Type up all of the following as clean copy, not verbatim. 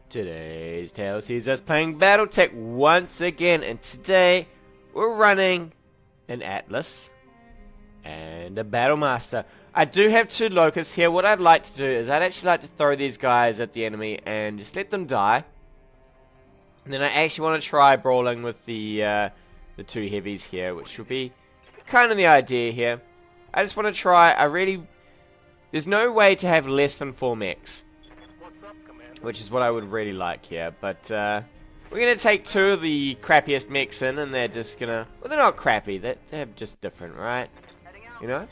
Today's tale sees us playing BattleTech once again, and today we're running an Atlas and a Battlemaster. I do have two locusts here. What I'd like to do is I'd actually like to throw these guys at the enemy and just let them die. And then I actually want to try brawling with the two heavies here, which would be kind of the idea here. I just want to try. There's no way to have less than 4 mechs, which is what I would really like here. But we're going to take 2 of the crappiest mechs in, and they're just going to... Well, they're not crappy. They're just different, right? You know?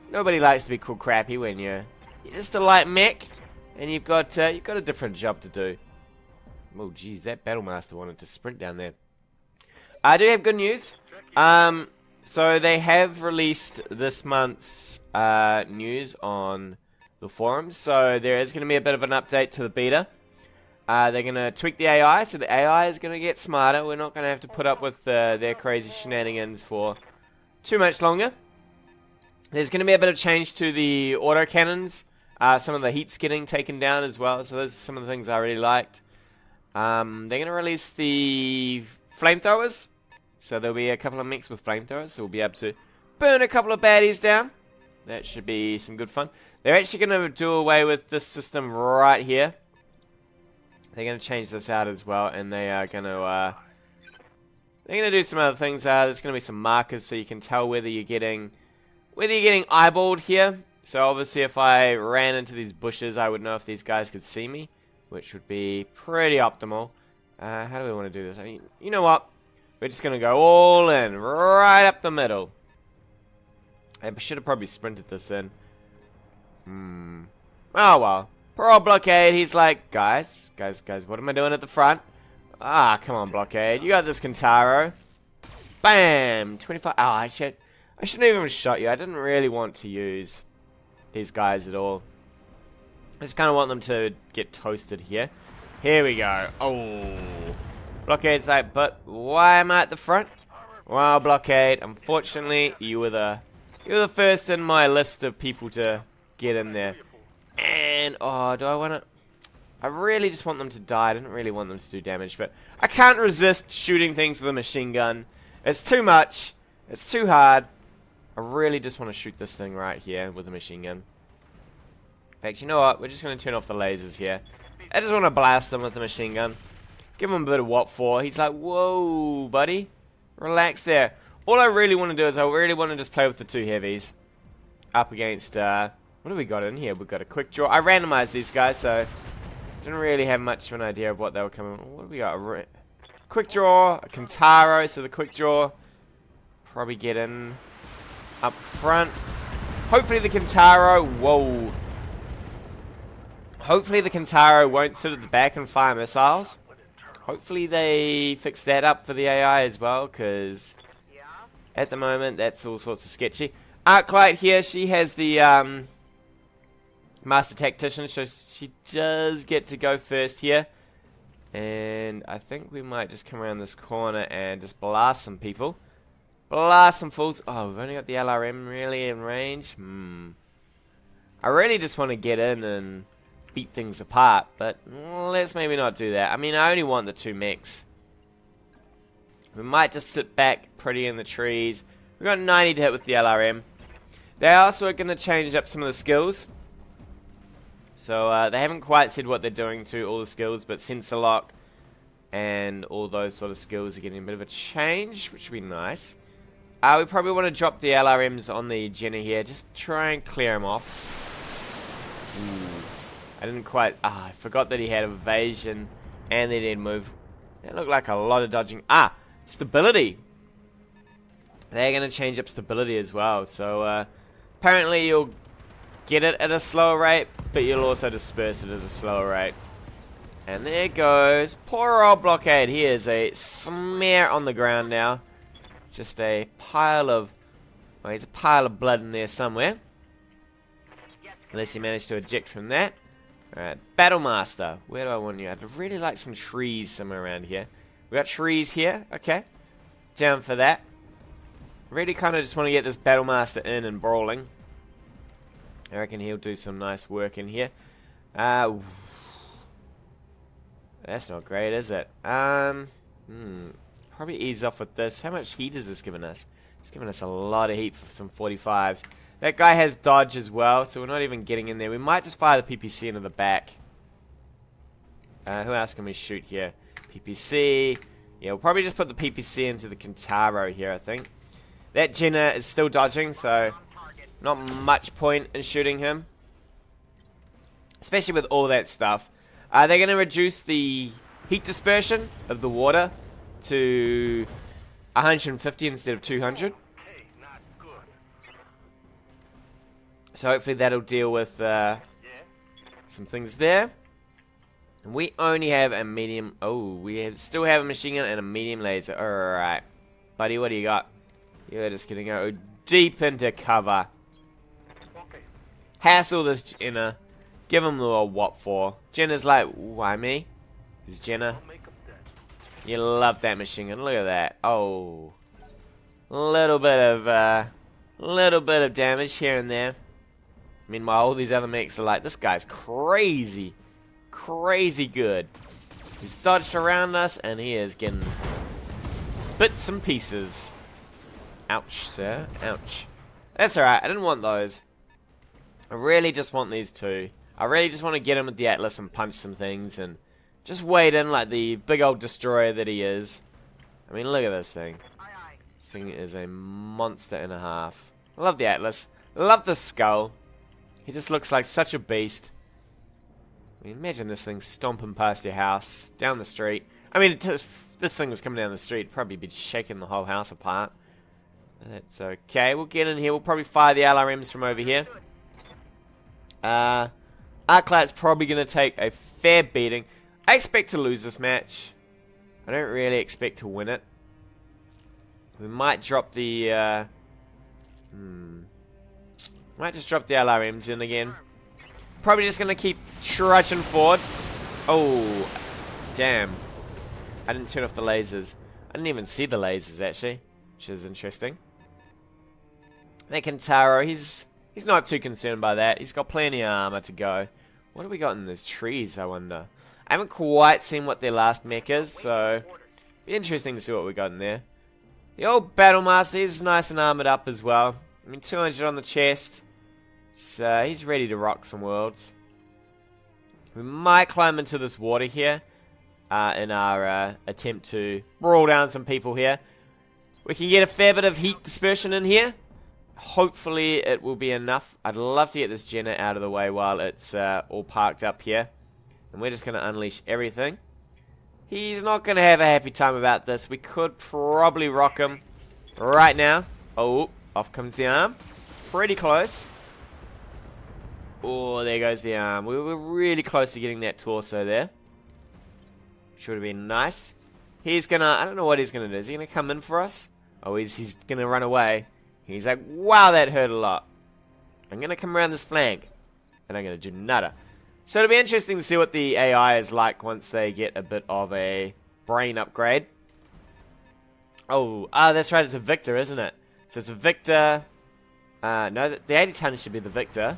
Nobody likes to be called crappy when you're just a light mech, and you've got a different job to do. Oh, geez, that Battlemaster wanted to sprint down there. I do have good news. So they have released this month's news on the forums, so there is going to be a bit of an update to the beta. They're going to tweak the AI, so the AI is going to get smarter. We're not going to have to put up with their crazy shenanigans for too much longer. There's going to be a bit of change to the autocannons. Some of the heat's getting taken down as well, so those are some of the things I really liked. They're going to release the flamethrowers, so there'll be a couple of mechs with flamethrowers, so we'll be able to burn a couple of baddies down. That should be some good fun. They're actually going to do away with this system right here. They're going to change this out as well, and they are going to do some other things. There's going to be some markers so you can tell whether you're getting eyeballed here. So obviously if I ran into these bushes, I would know if these guys could see me, which would be pretty optimal. How do we want to do this? I mean, you know what? We're just going to go all in, right up the middle. I should have probably sprinted this in. Oh well. Poor old Blockade, he's like, guys, what am I doing at the front? Ah, come on, Blockade. You got this, Kentaro. Bam! 25. Oh, I shouldn't even shot you. I didn't really want to use these guys at all. I just kind of want them to get toasted here. Here we go. Oh. Blockade's like, but why am I at the front? Well, Blockade, unfortunately, you were the first in my list of people to get in there. And, oh, do I want to... I really just want them to die. I didn't really want them to do damage, but I can't resist shooting things with a machine gun. It's too much. It's too hard. I really just want to shoot this thing right here with a machine gun. In fact, you know what? We're just going to turn off the lasers here. I just want to blast him with the machine gun. Give him a bit of what for. He's like, whoa, buddy. Relax there. All I really want to do is I really want to just play with the 2 heavies. Up against, what do we got in here? We've got a quick draw. I randomized these guys, so didn't really have much of an idea of what they were coming. What do we got? A quick draw, a Kentaro, so the quick draw. Probably get in up front. Hopefully the Kentaro, whoa. Hopefully the Kentaro won't sit at the back and fire missiles. Hopefully they fix that up for the AI as well, because at the moment that's all sorts of sketchy. Arclight here, she has the Master Tactician, so she does get to go first here. And I think we might just come around this corner and just blast some people. Blast some fools. Oh, we've only got the LRM really in range. I really just want to get in and beat things apart, but let's maybe not do that. I mean, I only want the 2 mechs. We might just sit back pretty in the trees. We've got 90 to hit with the LRM. They also are going to change up some of the skills. So they haven't quite said what they're doing to all the skills, but sensor lock and all those sort of skills are getting a bit of a change, which would be nice. We probably want to drop the LRMs on the Jenna here, just try and clear him off. I didn't quite... I forgot that he had evasion and they did move. That looked like a lot of dodging. Stability. They're going to change up stability as well. So apparently you'll get it at a slower rate, but you'll also disperse it at a slower rate. And there goes poor old Blockade. He is a smear on the ground now. Just a pile of... Well, he's a pile of blood in there somewhere. Unless he managed to eject from that. Alright, Battlemaster. Where do I want you? I'd really like some trees somewhere around here. We got trees here. Okay. Down for that. Really kind of just want to get this Battlemaster in and brawling. I reckon he'll do some nice work in here. That's not great, is it? Probably ease off with this. How much heat is this giving us? It's giving us a lot of heat for some 45s. That guy has dodge as well, so we're not even getting in there. We might just fire the PPC into the back. Who else can we shoot here? PPC. Yeah, we'll probably just put the PPC into the Kintaro here, I think. That Jenna is still dodging, so not much point in shooting him. Especially with all that stuff. They're going to reduce the heat dispersion of the water to 150 instead of 200. So hopefully that'll deal with some things there. And we only have a medium... Oh, still have a machine gun and a medium laser. Alright. Buddy, what do you got? You're just going to go deep into cover. Hassle this Jenna. Give him the what for. Jenna's like, why me? Is Jenna? You love that machine gun. Look at that. Oh. Little bit of damage here and there. Meanwhile, all these other mechs are like, this guy's crazy. Crazy good. He's dodged around us and he is getting bits and pieces. Ouch, sir. Ouch. That's alright. I didn't want those. I really just want these two. I really just want to get him with the Atlas and punch some things and just wade in like the big old destroyer that he is. I mean, look at this thing. This thing is a monster and a half. I love the Atlas. I love the skull. He just looks like such a beast. I mean, imagine this thing stomping past your house, down the street. I mean, if this thing was coming down the street, it'd probably be shaking the whole house apart. That's okay. We'll get in here. We'll probably fire the LRMs from over here. Arclight's probably going to take a fair beating. I expect to lose this match. I don't really expect to win it. We might drop the... Might just drop the LRMs in again. Probably just going to keep trudging forward. Oh, damn. I didn't turn off the lasers. I didn't even see the lasers, actually. Which is interesting. That Kintaro, he's not too concerned by that. He's got plenty of armor to go. What have we got in those trees, I wonder? I haven't quite seen what their last mech is, so... Be interesting to see what we got in there. The old Battlemaster is nice and armored up as well. I mean, 200 on the chest. So, he's ready to rock some worlds. We might climb into this water here. In our attempt to brawl down some people here. We can get a fair bit of heat dispersion in here. Hopefully it will be enough. I'd love to get this Jenna out of the way while it's all parked up here. And we're just going to unleash everything. He's not going to have a happy time about this. We could probably rock him right now. Oh, off comes the arm. Pretty close. Oh, there goes the arm. We were really close to getting that torso there. Which would have been nice. He's going to... I don't know what he's going to do. Is he going to come in for us? Oh, he's going to run away. He's like, wow, that hurt a lot. I'm going to come around this flank. And I'm going to do nada. So it'll be interesting to see what the AI is like once they get a bit of a brain upgrade. Oh, that's right, it's a Victor, isn't it? So it's a Victor. No, the 80 ton should be the Victor.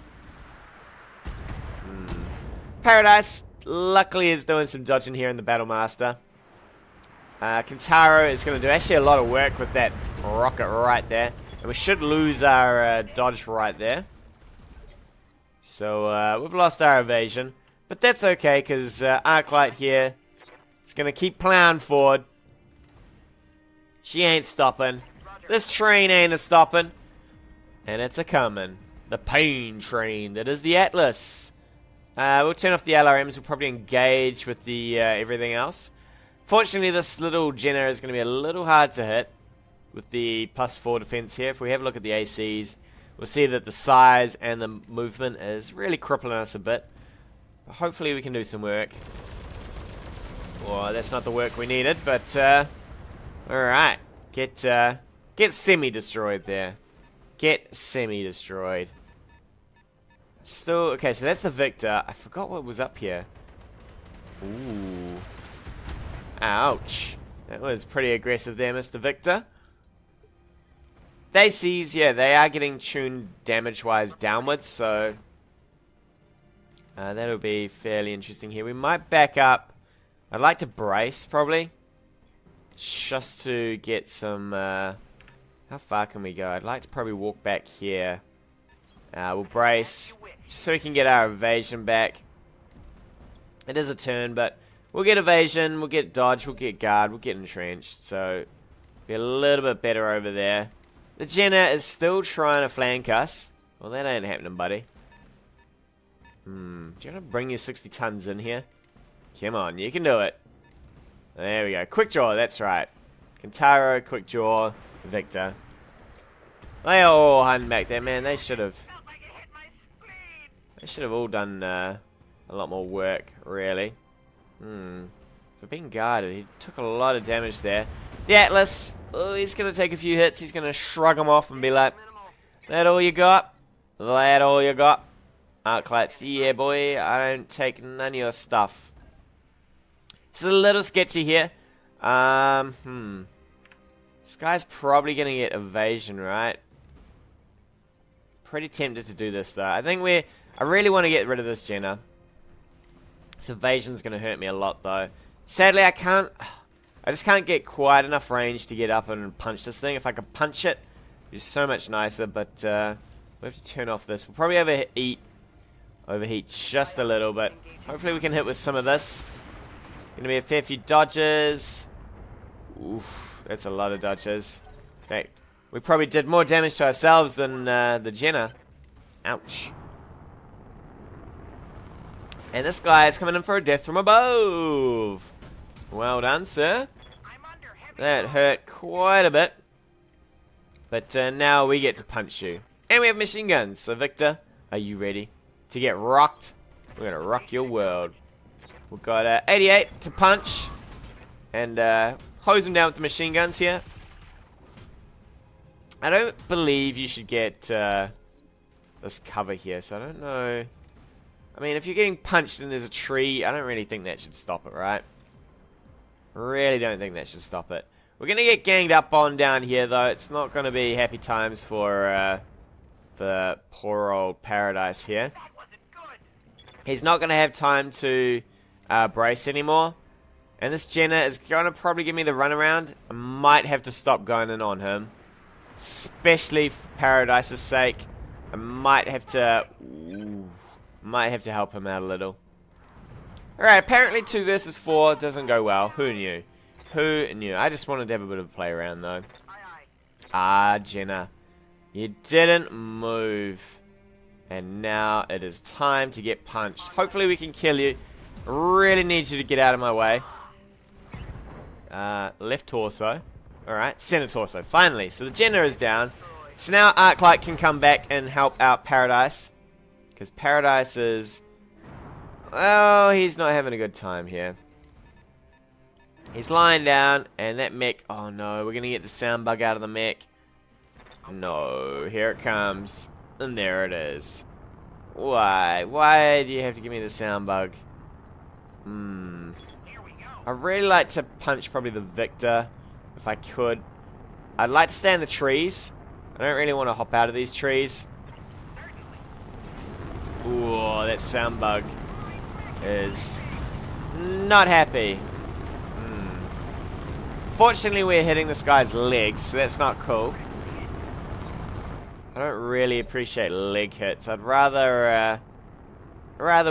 Paradise, luckily, is doing some dodging here in the Battlemaster. Kintaro is going to do actually a lot of work with that rocket right there. And we should lose our dodge right there. So we've lost our evasion. But that's okay, because Arclight here is going to keep plowing forward. She ain't stopping. This train ain't a-stopping. And it's a-coming. The pain train that is the Atlas. We'll turn off the LRMs. We'll probably engage with the everything else. Fortunately, this little Jenna is going to be a little hard to hit with the +4 defense here. If we have a look at the ACs, we'll see that the size and the movement is really crippling us a bit. But hopefully we can do some work. Well, that's not the work we needed, but alright. Get semi-destroyed there. Get semi-destroyed. Still, okay, so that's the Victor. I forgot what was up here. Ooh. Ouch. That was pretty aggressive there, Mr. Victor. They sees, yeah, they are getting tuned damage-wise downwards, so that'll be fairly interesting here. We might back up I'd like to brace, probably. Just to get some, how far can we go? I'd like to probably walk back here. We'll brace, just so we can get our evasion back. It is a turn, but we'll get evasion, we'll get dodge, we'll get guard, we'll get entrenched. So, be a little bit better over there. The Jenner is still trying to flank us. Well, that ain't happening, buddy. Do you want to bring your 60 tons in here? Come on, you can do it. There we go. Quick draw, that's right. Kentaro, quick draw, Victor. They all hunting back there, man. They should have. They should have all done a lot more work, really. For being guarded, he took a lot of damage there. The Atlas, oh, he's going to take a few hits. He's going to shrug them off and be like, that all you got? That all you got? Arclights, yeah, boy. I don't take none of your stuff. This is a little sketchy here. This guy's probably going to get evasion, right? Pretty tempted to do this, though. I really want to get rid of this Jenner. This evasion's going to hurt me a lot, though. Sadly, I just can't get quite enough range to get up and punch this thing. If I could punch it, it's so much nicer, but we have to turn off this. We'll probably overheat just a little, but hopefully we can hit with some of this. Gonna be a fair few dodges. Oof, that's a lot of dodges. Okay, we probably did more damage to ourselves than the Jenner. Ouch. And this guy is coming in for a death from above. Well done, sir. That hurt quite a bit. But now we get to punch you. And we have machine guns. So, Victor, are you ready to get rocked? We're going to rock your world. We've got 88 to punch. And hose him down with the machine guns here. I don't believe you should get this cover here. So, I don't know. I mean, if you're getting punched and there's a tree, I don't really think that should stop it, right? Really don't think that should stop it. We're going to get ganged up on down here, though. It's not going to be happy times for poor old Paradise here. He's not going to have time to brace anymore. And this Jenner is going to probably give me the runaround. I might have to stop going in on him. Especially for Paradise's sake. I might have to... might have to help him out a little. Alright, apparently 2 versus 4 doesn't go well. Who knew? Who knew? I just wanted to have a bit of a play around, though. Ah, Jenner. You didn't move. And now it is time to get punched. Hopefully we can kill you. Really need you to get out of my way. Left torso. Alright, center torso. Finally. So the Jenner is down. So now Arclight can come back and help out Paradise. Because Paradise is... well, he's not having a good time here. He's lying down, and that mech... oh no, we're going to get the sound bug out of the mech. No, here it comes. And there it is. Why? Why do you have to give me the sound bug? I'd really like to punch probably the Victor, if I could. I'd like to stay in the trees. I don't really want to hop out of these trees. Ooh, that sound bug is not happy. Fortunately, we're hitting this guy's legs, so that's not cool. I don't really appreciate leg hits. I'd rather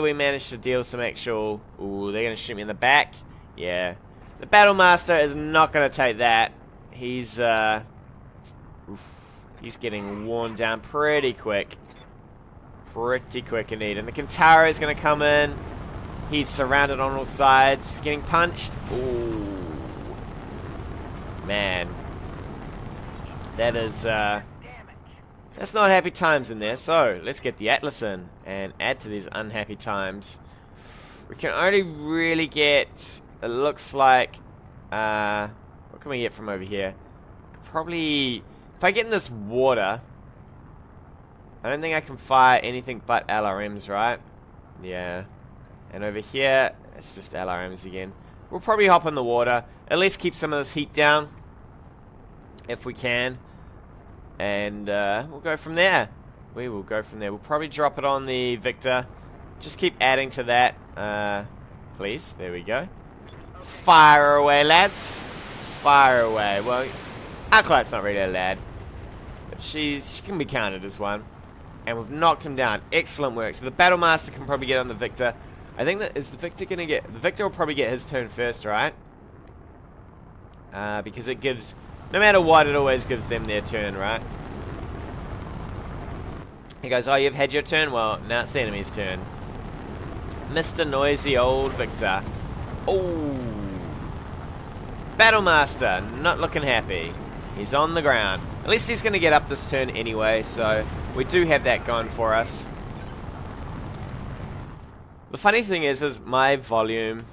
we manage to deal some actual... ooh, they're going to shoot me in the back. Yeah. The Battlemaster is not going to take that. He's getting worn down pretty quick. Pretty quick indeed. And the Kentaro is going to come in. He's surrounded on all sides. He's getting punched. Ooh. Man. That is, that's not happy times in there. So, let's get the Atlas in and add to these unhappy times. We can only really get, it looks like, what can we get from over here? Probably, if I get in this water, I don't think I can fire anything but LRMs, right? Yeah. And over here, it's just LRMs again. We'll probably hop in the water. At least keep some of this heat down. If we can. And we'll go from there. We will go from there. We'll probably drop it on the Victor. Just keep adding to that. Please. There we go. Fire away, lads. Fire away. Well, Acolyte's not really a lad, but she can be counted as one. And we've knocked him down. Excellent work. So the Battlemaster can probably get on the Victor. I think that is the Victor gonna get. The Victor will probably get his turn first, right? Because it gives, no matter what, it always gives them their turn, right? He goes, oh, you've had your turn? Well, now it's the enemy's turn. Mr. Noisy Old Victor. Oh. Battlemaster, not looking happy. He's on the ground. At least he's going to get up this turn anyway, so we do have that going for us. The funny thing is my volume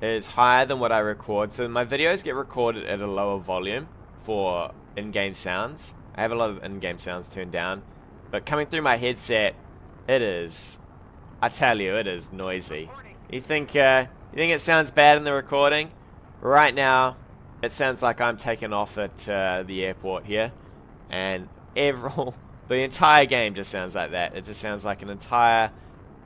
is higher than what I record, so my videos get recorded at a lower volume for in-game sounds. I have a lot of in-game sounds turned down, but coming through my headset, it is, I tell you, it is noisy. You think it sounds bad in the recording? Right now, it sounds like I'm taking off at the airport here, and the entire game just sounds like that. It just sounds like an entire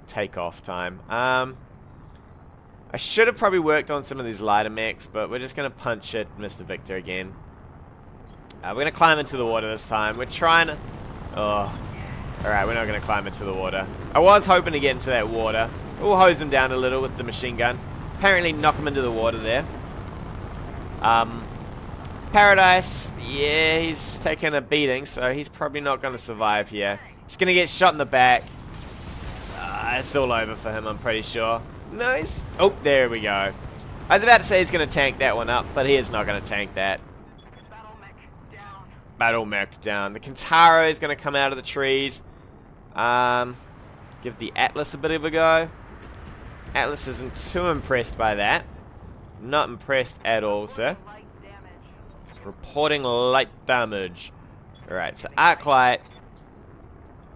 takeoff time. I should have probably worked on some of these lighter mechs, but we're just going to punch at Mr. Victor again. We're going to climb into the water this time. We're trying to... Oh. Alright, we're not going to climb into the water. I was hoping to get into that water. We'll hose him down a little with the machine gun. Apparently knock him into the water there. Paradise, yeah, he's taking a beating, so he's probably not going to survive here. He's going to get shot in the back. It's all over for him, I'm pretty sure. Nice. Oh, there we go. I was about to say he's going to tank that one up, but he is not going to tank that. BattleMech down. The Kintaro is going to come out of the trees. Give the Atlas a bit of a go. Atlas isn't too impressed by that. Not impressed at all, sir. Reporting light damage. Alright, so Arclight.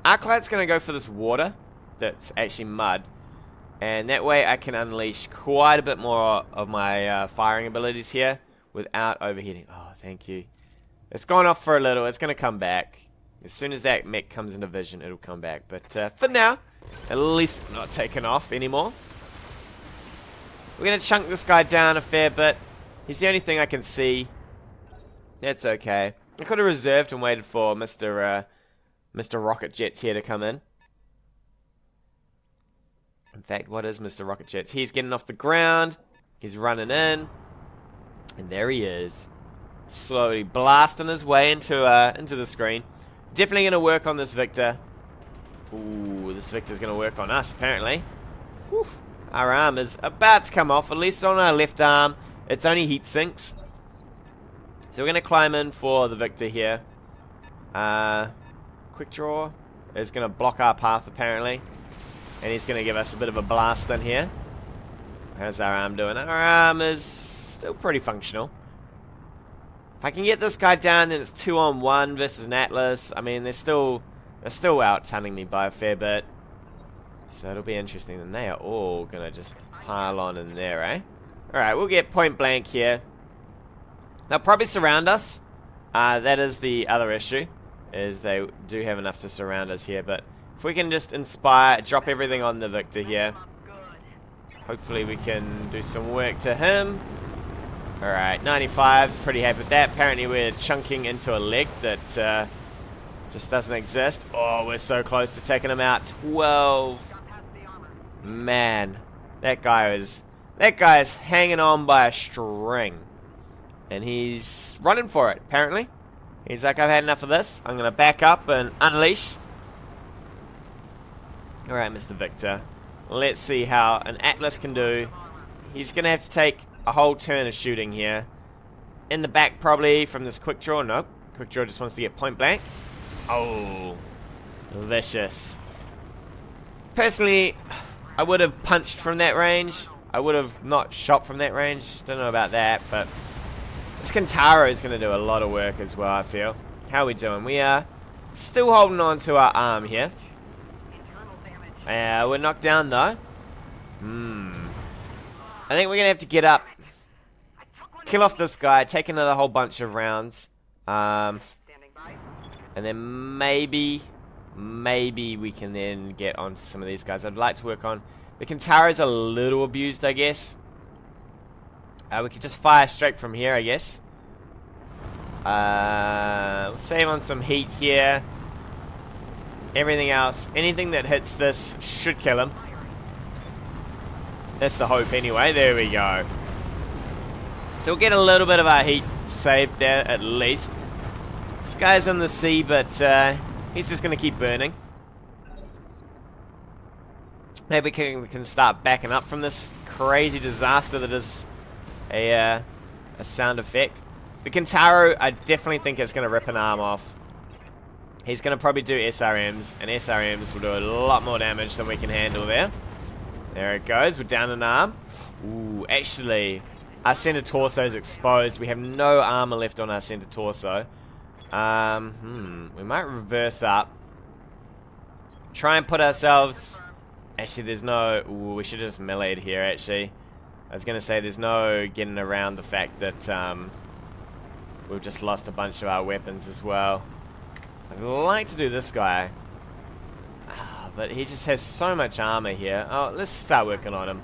Arclight's going to go for this water that's actually mud. And that way I can unleash quite a bit more of my firing abilities here without overheating. Oh, thank you. It's gone off for a little. It's going to come back. As soon as that mech comes into vision, it'll come back. But for now, at least we're not taking off anymore. We're going to chunk this guy down a fair bit. He's the only thing I can see. That's okay. I could have reserved and waited for Mr. Rocket Jets here to come in. In fact, what is Mr. Rocket Jets? He's getting off the ground. He's running in. And there he is. Slowly blasting his way into the screen. Definitely going to work on this Victor. Ooh, this Victor's going to work on us, apparently. Whew. Our arm is about to come off, at least on our left arm. It's only heat sinks. So we're going to climb in for the Victor here. Quick draw is going to block our path, apparently. And he's going to give us a bit of a blast in here. How's our arm doing? Our arm is still pretty functional. If I can get this guy down, then it's 2-on-1 versus an Atlas. I mean, they're still out-tunning me by a fair bit. So it'll be interesting. And they are all going to just pile on in there, eh? Alright, we'll get point blank here. They'll probably surround us. That is the other issue, is they do have enough to surround us here. But if we can just inspire, drop everything on the Victor here. Hopefully we can do some work to him. Alright, 95's pretty happy with that. Apparently we're chunking into a leg that just doesn't exist. Oh, we're so close to taking him out. 12. Man, that guy is hanging on by a string. And he's running for it, apparently. He's like, I've had enough of this. I'm going to back up and unleash. Alright, Mr. Victor. Let's see how an Atlas can do. He's going to have to take a whole turn of shooting here. In the back, probably, from this quick draw. Nope. Quick draw just wants to get point blank. Oh. Vicious. Personally, I would have punched from that range. I would have not shot from that range. Don't know about that, but this Kintaro is going to do a lot of work as well, I feel. How are we doing? We are still holding on to our arm here. We're knocked down, though. I think we're going to have to get up, kill off this guy, take another whole bunch of rounds. And then maybe we can then get onto some of these guys. I'd like to work on... The Kintaro's a little abused, I guess. We can just fire straight from here, I guess. We'll save on some heat here. Everything else, anything that hits this should kill him. That's the hope anyway. There we go. So we'll get a little bit of our heat saved there at least. This guy's in the sea, but he's just going to keep burning. Maybe we can start backing up from this crazy disaster that is a sound effect. The Kintaro, I definitely think it's going to rip an arm off. He's going to probably do SRMs, and SRMs will do a lot more damage than we can handle there. There it goes, we're down an arm. Ooh, actually, our center torso is exposed. We have no armor left on our center torso. We might reverse up. Try and put ourselves... Actually, there's no... Ooh, we should have just meleeed here, actually. I was going to say there's no getting around the fact that we've just lost a bunch of our weapons as well. I'd like to do this guy. But he just has so much armor here. Oh, let's start working on him.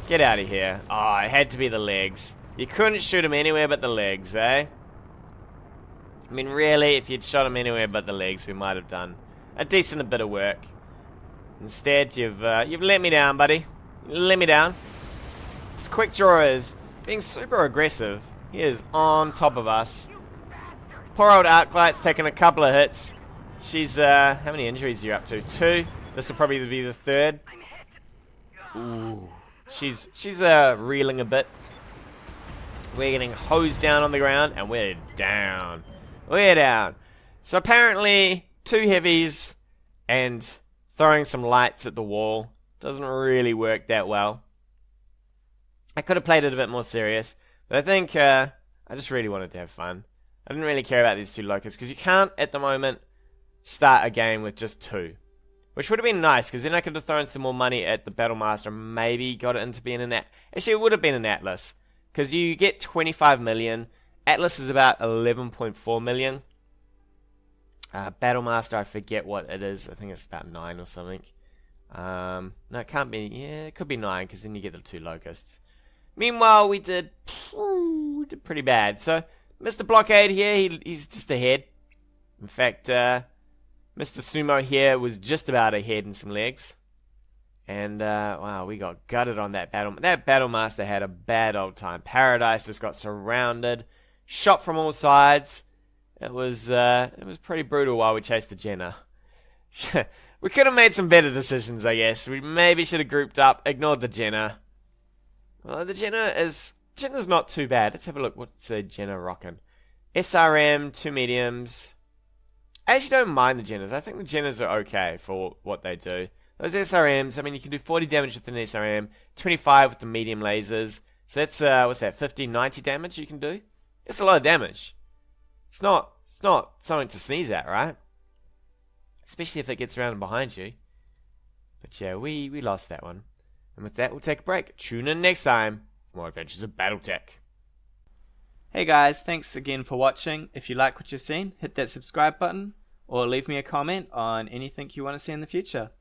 Get out of here. Oh, it had to be the legs. You couldn't shoot him anywhere but the legs, eh? I mean, really, if you'd shot him anywhere but the legs, we might have done a decent bit of work. Instead, you've let me down, buddy. You let me down. This quick draw is being super aggressive. He is on top of us. Poor old Arclight's taking a couple of hits. She's, how many injuries are you up to? 2? This will probably be the 3rd. Ooh. She's reeling a bit. We're getting hosed down on the ground, and we're down. We're down. So apparently, 2 heavies and throwing some lights at the wall doesn't really work that well. I could have played it a bit more serious, but I think I just really wanted to have fun. I didn't really care about these 2 locusts, because you can't, at the moment, start a game with just 2. Which would have been nice, because then I could have thrown some more money at the Battlemaster, maybe got it into being an Actually, it would have been an Atlas, because you get 25 million. Atlas is about 11.4 million. Battlemaster, I forget what it is. I think it's about 9 or something. No, it can't be. Yeah, it could be 9, because then you get the 2 locusts. Meanwhile, we did pretty bad. So, Mr. Blockade here, he's just ahead. In fact, Mr. Sumo here was just about ahead in some legs. And, wow, we got gutted on that battle. That Battlemaster had a bad old time. Paradise just got surrounded. Shot from all sides. It was pretty brutal while we chased the Jenna. We could have made some better decisions, I guess. We maybe should have grouped up, ignored the Jenna. Well, the Jenna's not too bad. Let's have a look. What's the Jenna rocking? SRM, 2 mediums. I actually don't mind the Jennas. I think the Jennas are okay for what they do. Those SRMs, I mean, you can do 40 damage with an SRM, 25 with the medium lasers. So that's, what's that, 50, 90 damage you can do? It's a lot of damage. It's not something to sneeze at, right? Especially if it gets around behind you. But yeah, we lost that one. And with that, we'll take a break. Tune in next time for more adventures of BattleTech. Hey guys, thanks again for watching. If you like what you've seen, hit that subscribe button or leave me a comment on anything you want to see in the future.